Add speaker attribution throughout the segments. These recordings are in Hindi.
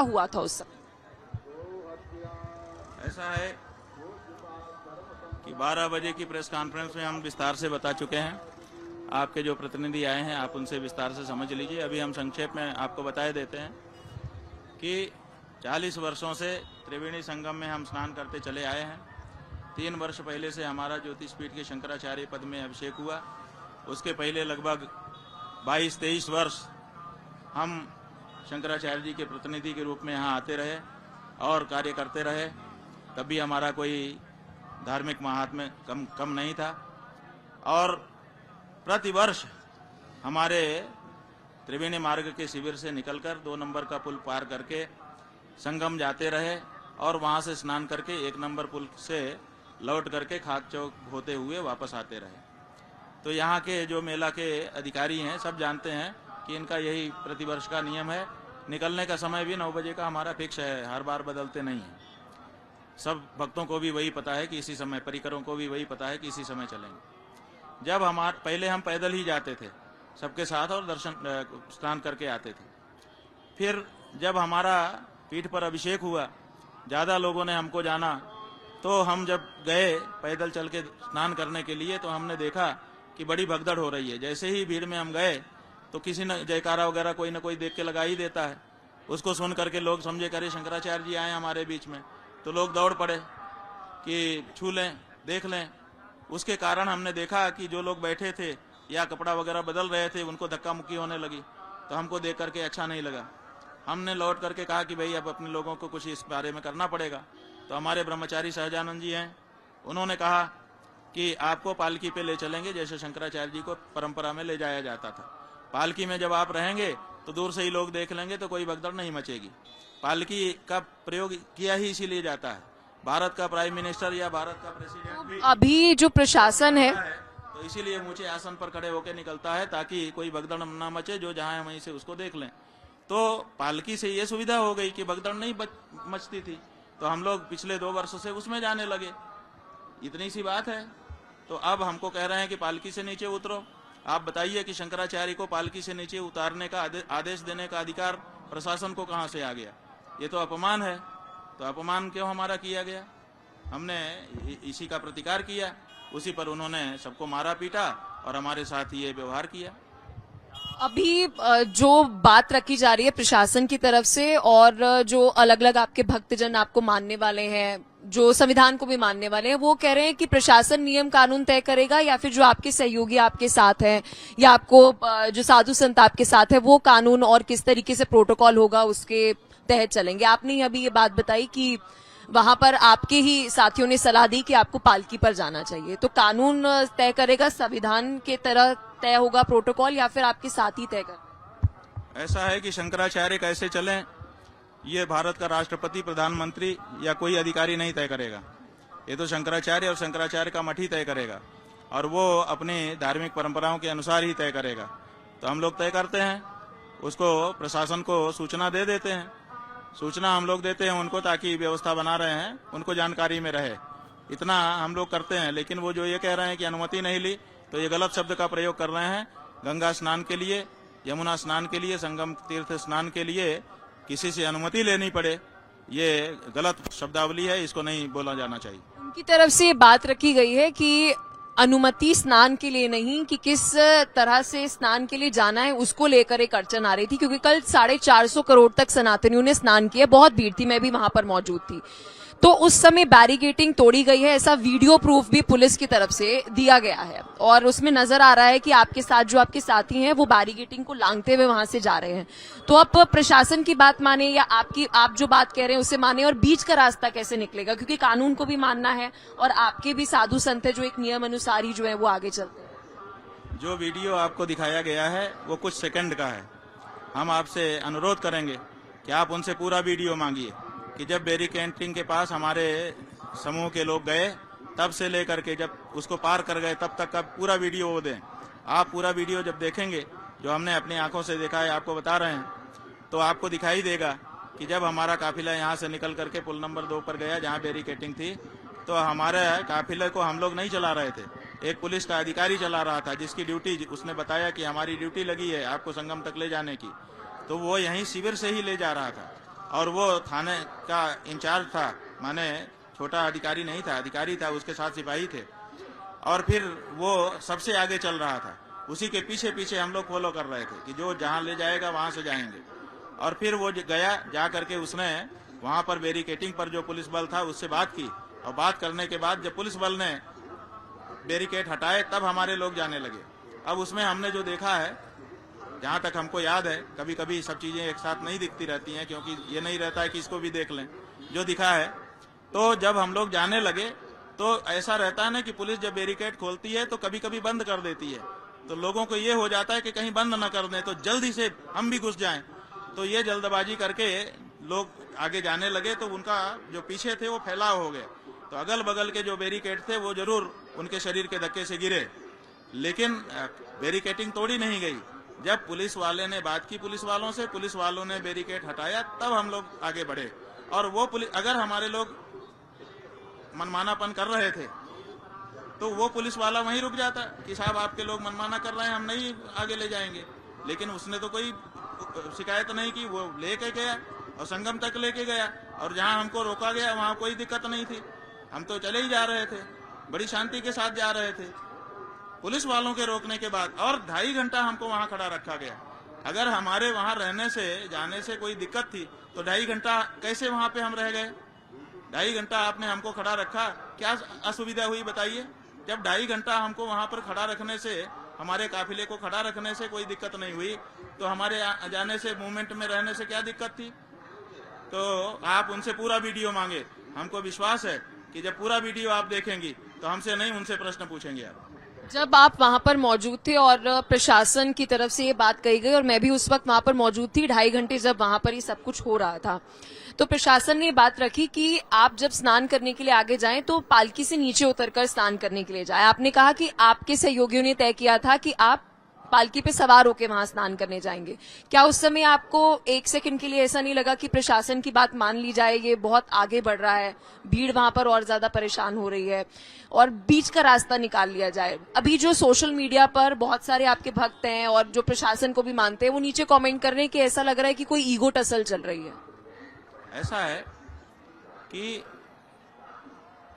Speaker 1: हुआ था उस समय?
Speaker 2: ऐसा है कि 12 बजे की प्रेस कॉन्फ्रेंस में हम विस्तार से बता चुके हैं। आपके जो प्रतिनिधि आए हैं आप उनसे विस्तार से समझ लीजिए। अभी हम संक्षेप में आपको बताए देते हैं कि 40 वर्षों से त्रिवेणी संगम में हम स्नान करते चले आए हैं। 3 वर्ष पहले से हमारा ज्योतिषपीठ के शंकराचार्य पद में अभिषेक हुआ। उसके पहले लगभग 22-23 वर्ष हम शंकराचार्य जी के प्रतिनिधि के रूप में यहाँ आते रहे और कार्य करते रहे। कभी हमारा कोई धार्मिक महात्म्य कम नहीं था और प्रतिवर्ष हमारे त्रिवेणी मार्ग के शिविर से निकलकर 2 नंबर का पुल पार करके संगम जाते रहे और वहां से स्नान करके 1 नंबर पुल से लौट करके खाक चौक होते हुए वापस आते रहे। तो यहाँ के जो मेला के अधिकारी हैं सब जानते हैं कि इनका यही प्रतिवर्ष का नियम है। निकलने का समय भी 9 बजे का हमारा फिक्स है, हर बार बदलते नहीं है। सब भक्तों को भी वही पता है कि इसी समय, परिकरों को भी वही पता है कि इसी समय चलेंगे। जब पहले हम पैदल ही जाते थे सबके साथ और स्नान करके आते थे। फिर जब हमारा पीठ पर अभिषेक हुआ, ज़्यादा लोगों ने हमको जाना, तो हम जब गए पैदल चल के स्नान करने के लिए तो हमने देखा कि बड़ी भगदड़ हो रही है। जैसे ही भीड़ में हम गए तो किसी ने जयकारा वगैरह कोई ना कोई देख के लगा ही देता है। उसको सुन करके लोग समझे करे शंकराचार्य जी आए हमारे बीच में, तो लोग दौड़ पड़े कि छू लें, देख लें। उसके कारण हमने देखा कि जो लोग बैठे थे या कपड़ा वगैरह बदल रहे थे उनको धक्का मुक्की होने लगी। तो हमको देख करके अच्छा नहीं लगा। हमने लौट करके कहा कि भाई अब अपने लोगों को कुछ इस बारे में करना पड़ेगा। तो हमारे ब्रह्मचारी सहजानंद जी हैं, उन्होंने कहा कि आपको पालकी पे ले चलेंगे जैसे शंकराचार्य जी को परंपरा में ले जाया जाता था। पालकी में जब आप रहेंगे तो दूर से ही लोग देख लेंगे तो कोई भगदड़ नहीं मचेगी। पालकी का प्रयोग किया ही इसीलिए जाता है। भारत का प्राइम मिनिस्टर या भारत का प्रेसिडेंट भी
Speaker 1: अभी जो प्रशासन है
Speaker 2: तो इसीलिए ऊंचे आसन पर खड़े होकर निकलता है ताकि कोई भगदड़ ना मचे, जो जहां है वहीं से उसको देख लें। तो पालकी से ये सुविधा हो गई कि भगदड़ नहीं मचती थी, तो हम लोग पिछले 2 वर्षों से उसमें जाने लगे। इतनी सी बात है। तो अब हमको कह रहे हैं कि पालकी से नीचे उतरो। आप बताइए कि शंकराचार्य को पालकी से नीचे उतारने का आदेश देने का अधिकार प्रशासन को कहां से आ गया? ये तो अपमान है। तो अपमान क्यों हमारा किया गया? हमने इसी का प्रतिकार किया। उसी पर उन्होंने सबको मारा पीटा और हमारे साथ ये व्यवहार किया।
Speaker 1: अभी जो बात रखी जा रही है प्रशासन की तरफ से और जो अलग अलग आपके भक्तजन आपको मानने वाले हैं, जो संविधान को भी मानने वाले हैं, वो कह रहे हैं कि प्रशासन नियम कानून तय करेगा या फिर जो आपके सहयोगी आपके साथ हैं या आपको जो साधु संत आपके साथ है वो कानून और किस तरीके से प्रोटोकॉल होगा उसके तहत चलेंगे। आपने अभी ये बात बताई कि वहां पर आपके ही साथियों ने सलाह दी कि आपको पालकी पर जाना चाहिए, तो कानून तय करेगा, संविधान के तरह तय होगा प्रोटोकॉल या फिर आपके साथी तय कर?
Speaker 2: ऐसा है कि शंकराचार्य कैसे चलें ये भारत का राष्ट्रपति, प्रधानमंत्री या कोई अधिकारी नहीं तय करेगा। ये तो शंकराचार्य और शंकराचार्य का मठ ही तय करेगा और वो अपनी धार्मिक परंपराओं के अनुसार ही तय करेगा। तो हम लोग तय करते हैं, उसको प्रशासन को सूचना दे देते हैं। सूचना हम लोग देते हैं उनको ताकि व्यवस्था बना रहे हैं उनको जानकारी में रहे, इतना हम लोग करते हैं। लेकिन वो जो ये कह रहे हैं कि अनुमति नहीं ली, तो ये गलत शब्द का प्रयोग कर रहे हैं। गंगा स्नान के लिए, यमुना स्नान के लिए, संगम तीर्थ स्नान के लिए किसी से अनुमति लेनी पड़े, ये गलत शब्दावली है, इसको नहीं बोला जाना चाहिए।
Speaker 1: उनकी तरफ से बात रखी गई है कि अनुमति स्नान के लिए नहीं, कि किस तरह से स्नान के लिए जाना है उसको लेकर एक अड़चन आ रही थी, क्योंकि कल 450 करोड़ तक सनातनियों ने स्नान किया। बहुत भीड़ थी, मैं भी वहां पर मौजूद थी। तो उस समय बैरिकेटिंग तोड़ी गई है, ऐसा वीडियो प्रूफ भी पुलिस की तरफ से दिया गया है और उसमें नजर आ रहा है कि आपके साथ जो आपके साथी हैं वो बैरिकेटिंग को लांघते हुए वहां से जा रहे हैं। तो आप प्रशासन की बात माने या आप जो बात कह रहे हैं उसे माने, और बीच का रास्ता कैसे निकलेगा? क्योंकि कानून को भी मानना है और आपके भी साधु संत है जो एक नियम अनुसार ही जो है वो आगे चलते हैं।
Speaker 2: जो वीडियो आपको दिखाया गया है वो कुछ सेकंड का है। हम आपसे अनुरोध करेंगे कि आप उनसे पूरा वीडियो मांगिए कि जब बैरिकेडिंग के पास हमारे समूह के लोग गए तब से लेकर के जब उसको पार कर गए तब तक का पूरा वीडियो वो दें। आप पूरा वीडियो जब देखेंगे, जो हमने अपनी आंखों से देखा है, आपको बता रहे हैं, तो आपको दिखाई देगा कि जब हमारा काफिला यहाँ से निकल करके पुल नंबर 2 पर गया जहाँ बैरिकेडिंग थी, तो हमारे काफिले को हम लोग नहीं चला रहे थे, एक पुलिस का अधिकारी चला रहा था जिसकी ड्यूटी, उसने बताया कि हमारी ड्यूटी लगी है आपको संगम तक ले जाने की, तो वो यहीं शिविर से ही ले जा रहा था। और वो थाने का इंचार्ज था, माने छोटा अधिकारी नहीं था, अधिकारी था, उसके साथ सिपाही थे। और फिर वो सबसे आगे चल रहा था, उसी के पीछे पीछे हम लोग फॉलो कर रहे थे कि जो जहां ले जाएगा वहां से जाएंगे। और फिर वो गया, जा करके उसने वहां पर बैरिकेटिंग पर जो पुलिस बल था उससे बात की, और बात करने के बाद जब पुलिस बल ने बैरिकेड हटाए तब हमारे लोग जाने लगे। अब उसमें हमने जो देखा है, जहां तक हमको याद है, कभी कभी सब चीजें एक साथ नहीं दिखती रहती हैं, क्योंकि ये नहीं रहता है कि इसको भी देख लें। जो दिखा है, तो जब हम लोग जाने लगे तो ऐसा रहता है ना कि पुलिस जब बैरिकेड खोलती है तो कभी कभी बंद कर देती है, तो लोगों को ये हो जाता है कि कहीं बंद न कर दें तो जल्दी से हम भी घुस जाएं। तो ये जल्दबाजी करके लोग आगे जाने लगे, तो उनका जो पीछे थे वो फैलाव हो गए, तो अगल बगल के जो बैरिकेड थे वो जरूर उनके शरीर के धक्के से गिरे, लेकिन बैरिकेटिंग तोड़ी नहीं गई। जब पुलिस वाले ने बात की पुलिस वालों से, पुलिस वालों ने बैरिकेड हटाया, तब हम लोग आगे बढ़े। और वो पुलिस, अगर हमारे लोग मनमानापन कर रहे थे तो वो पुलिस वाला वहीं रुक जाता कि साहब आपके लोग मनमाना कर रहे हैं, हम नहीं आगे ले जाएंगे। लेकिन उसने तो कोई शिकायत नहीं की, वो लेके गया और संगम तक लेके गया, और जहां हमको रोका गया वहां कोई दिक्कत नहीं थी, हम तो चले ही जा रहे थे, बड़ी शांति के साथ जा रहे थे। पुलिस वालों के रोकने के बाद और 2.5 घंटा हमको वहां खड़ा रखा गया। अगर हमारे वहां रहने से, जाने से कोई दिक्कत थी तो 2.5 घंटा कैसे वहां पे हम रह गए? 2.5 घंटा आपने हमको खड़ा रखा, क्या असुविधा हुई बताइए? जब 2.5 घंटा हमको वहां पर खड़ा रखने से, हमारे काफिले को खड़ा रखने से कोई दिक्कत नहीं हुई, तो हमारे जाने से, मूवमेंट में रहने से क्या दिक्कत थी? तो आप उनसे पूरा वीडियो मांगे, हमको विश्वास है कि जब पूरा वीडियो आप देखेंगी तो हमसे नहीं, उनसे प्रश्न पूछेंगे आप।
Speaker 1: जब आप वहां पर मौजूद थे और प्रशासन की तरफ से ये बात कही गई, और मैं भी उस वक्त वहां पर मौजूद थी, 2.5 घंटे जब वहां पर ये सब कुछ हो रहा था, तो प्रशासन ने बात रखी कि आप जब स्नान करने के लिए आगे जाएं तो पालकी से नीचे उतरकर स्नान करने के लिए जाएं। आपने कहा कि आपके सहयोगियों ने तय किया था कि आप पालकी पे सवार होकर वहां स्नान करने जाएंगे। क्या उस समय आपको 1 सेकंड के लिए ऐसा नहीं लगा कि प्रशासन की बात मान ली जाए, ये बहुत आगे बढ़ रहा है, भीड़ वहां पर और ज्यादा परेशान हो रही है, और बीच का रास्ता निकाल लिया जाए? अभी जो सोशल मीडिया पर बहुत सारे आपके भक्त हैं और जो प्रशासन को भी मानते हैं, वो नीचे कमेंट कर रहे हैं कि ऐसा लग रहा है कि कोई ईगो टसल चल रही है।
Speaker 2: ऐसा है कि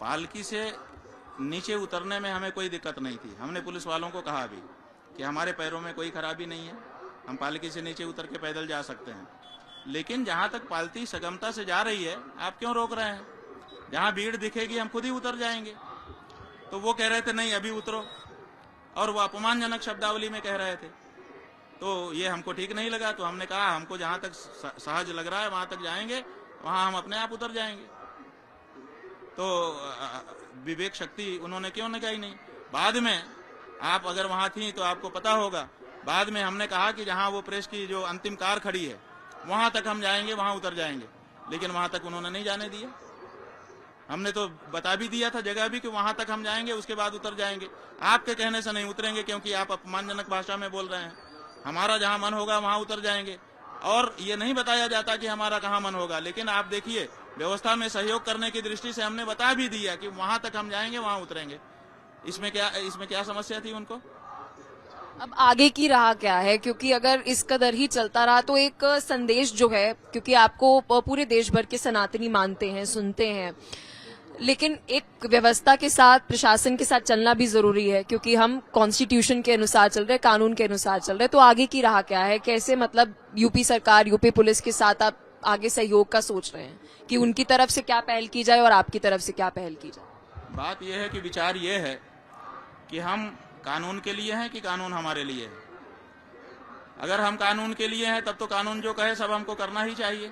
Speaker 2: पालकी से नीचे उतरने में हमें कोई दिक्कत नहीं थी। हमने पुलिस वालों को कहा भी कि हमारे पैरों में कोई खराबी नहीं है, हम पालकी से नीचे उतर के पैदल जा सकते हैं। लेकिन जहां तक पालकी सगमता से जा रही है, आप क्यों रोक रहे हैं? जहां भीड़ दिखेगी हम खुद ही उतर जाएंगे। तो वो कह रहे थे नहीं अभी उतरो, और वो अपमानजनक शब्दावली में कह रहे थे। तो ये हमको ठीक नहीं लगा, तो हमने कहा हमको जहां तक सहज लग रहा है वहां तक जाएंगे, वहां हम अपने आप उतर जाएंगे। तो विवेक शक्ति उन्होंने क्यों लगाई नहीं? बाद में आप अगर वहां थी तो आपको पता होगा, बाद में हमने कहा कि जहां वो प्रेस की जो अंतिम कार खड़ी है वहां तक हम जाएंगे, वहां उतर जाएंगे, लेकिन वहां तक उन्होंने नहीं जाने दिया। हमने तो बता भी दिया था जगह भी कि वहां तक हम जाएंगे, उसके बाद उतर जाएंगे। आपके कहने से नहीं उतरेंगे, क्योंकि आप अपमानजनक भाषा में बोल रहे हैं। हमारा जहां मन होगा वहां उतर जाएंगे, और ये नहीं बताया जाता कि हमारा कहां मन होगा। लेकिन आप देखिए, व्यवस्था में सहयोग करने की दृष्टि से हमने बता भी दिया कि वहां तक हम जाएंगे, वहां उतरेंगे। इसमें क्या समस्या थी उनको?
Speaker 1: अब आगे की राह क्या है? क्योंकि अगर इस कदर ही चलता रहा तो एक संदेश जो है, क्योंकि आपको पूरे देश भर के सनातनी मानते हैं, सुनते हैं, लेकिन एक व्यवस्था के साथ, प्रशासन के साथ चलना भी जरूरी है, क्योंकि हम कॉन्स्टिट्यूशन के अनुसार चल रहे, कानून के अनुसार चल रहे। तो आगे की राह क्या है? कैसे, मतलब यूपी सरकार, यूपी पुलिस के साथ आप आगे सहयोग का सोच रहे हैं कि उनकी तरफ से क्या पहल की जाए और आपकी तरफ से क्या पहल की जाए?
Speaker 2: बात यह है कि विचार ये है कि हम कानून के लिए हैं कि कानून हमारे लिए है। अगर हम कानून के लिए हैं तब तो कानून जो कहे सब हमको करना ही चाहिए,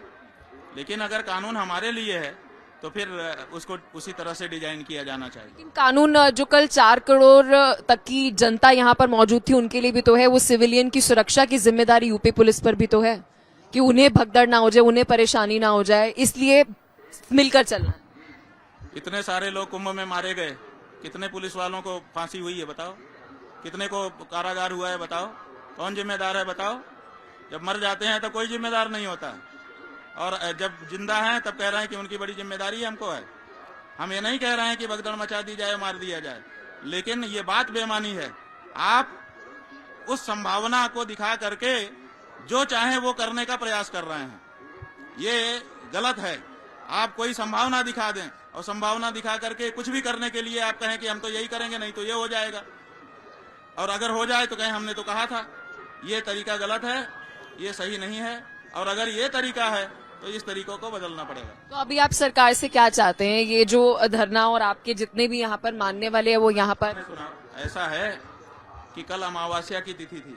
Speaker 2: लेकिन अगर कानून हमारे लिए है तो फिर उसको उसी तरह से डिजाइन किया जाना चाहिए।
Speaker 1: लेकिन कानून जो कल 4 करोड़ तक की जनता यहाँ पर मौजूद थी उनके लिए भी तो है, वो सिविलियन की सुरक्षा की जिम्मेदारी यूपी पुलिस पर भी तो है कि उन्हें भगदड़ ना हो जाए, उन्हें परेशानी ना हो जाए, इसलिए मिलकर चलना।
Speaker 2: इतने सारे लोग कुंभ में मारे गए, कितने पुलिस वालों को फांसी हुई है बताओ? कितने को कारागार हुआ है बताओ? कौन जिम्मेदार है बताओ? जब मर जाते हैं तो कोई जिम्मेदार नहीं होता, और जब जिंदा हैं तब कह रहे हैं कि उनकी बड़ी जिम्मेदारी हमको है। हम ये नहीं कह रहे हैं कि भगदड़ मचा दी जाए, मार दिया जाए, लेकिन ये बात बेमानी है। आप उस संभावना को दिखा करके जो चाहे वो करने का प्रयास कर रहे हैं। ये गलत है। आप कोई संभावना दिखा दें और संभावना दिखा करके कुछ भी करने के लिए आप कहें कि हम तो यही करेंगे, नहीं तो ये हो जाएगा, और अगर हो जाए तो कहें हमने तो कहा था। ये तरीका गलत है, ये सही नहीं है, और अगर ये तरीका है तो इस तरीकों को बदलना पड़ेगा।
Speaker 1: तो अभी आप सरकार से क्या चाहते हैं? ये जो धरना और आपके जितने भी यहाँ पर मानने वाले हैं वो यहाँ पर,
Speaker 2: सुना, ऐसा है कि कल अमावस्या की तिथि थी,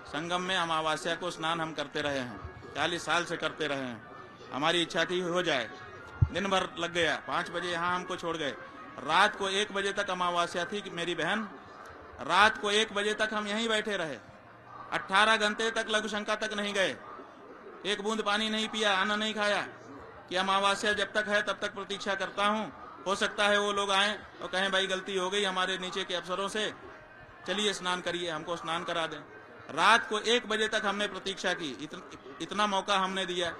Speaker 2: संगम में अमावस्या को स्नान हम करते रहे हैं, 40 साल से करते रहे हैं। हमारी इच्छा थी हो जाए, दिन भर लग गया, 5 बजे यहाँ हमको छोड़ गए, रात को 1 बजे तक अमावस्या थी कि मेरी बहन, रात को 1 बजे तक हम यहीं बैठे रहे, 18 घंटे तक लघु शंका तक नहीं गए, एक बूंद पानी नहीं पिया, अन्न नहीं खाया, कि अमावस्या जब तक है तब तक प्रतीक्षा करता हूँ, हो सकता है वो लोग आए और कहें भाई गलती हो गई हमारे नीचे के अफसरों से, चलिए स्नान करिए, हमको स्नान करा दें। रात को 1 बजे तक हमने प्रतीक्षा की, इतना मौका हमने दिया।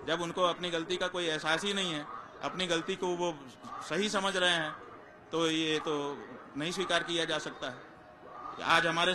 Speaker 2: जब उनको अपनी गलती का कोई एहसास ही नहीं है, अपनी गलती को वो सही समझ रहे हैं, तो ये तो नहीं स्वीकार किया जा सकता है। आज हमारे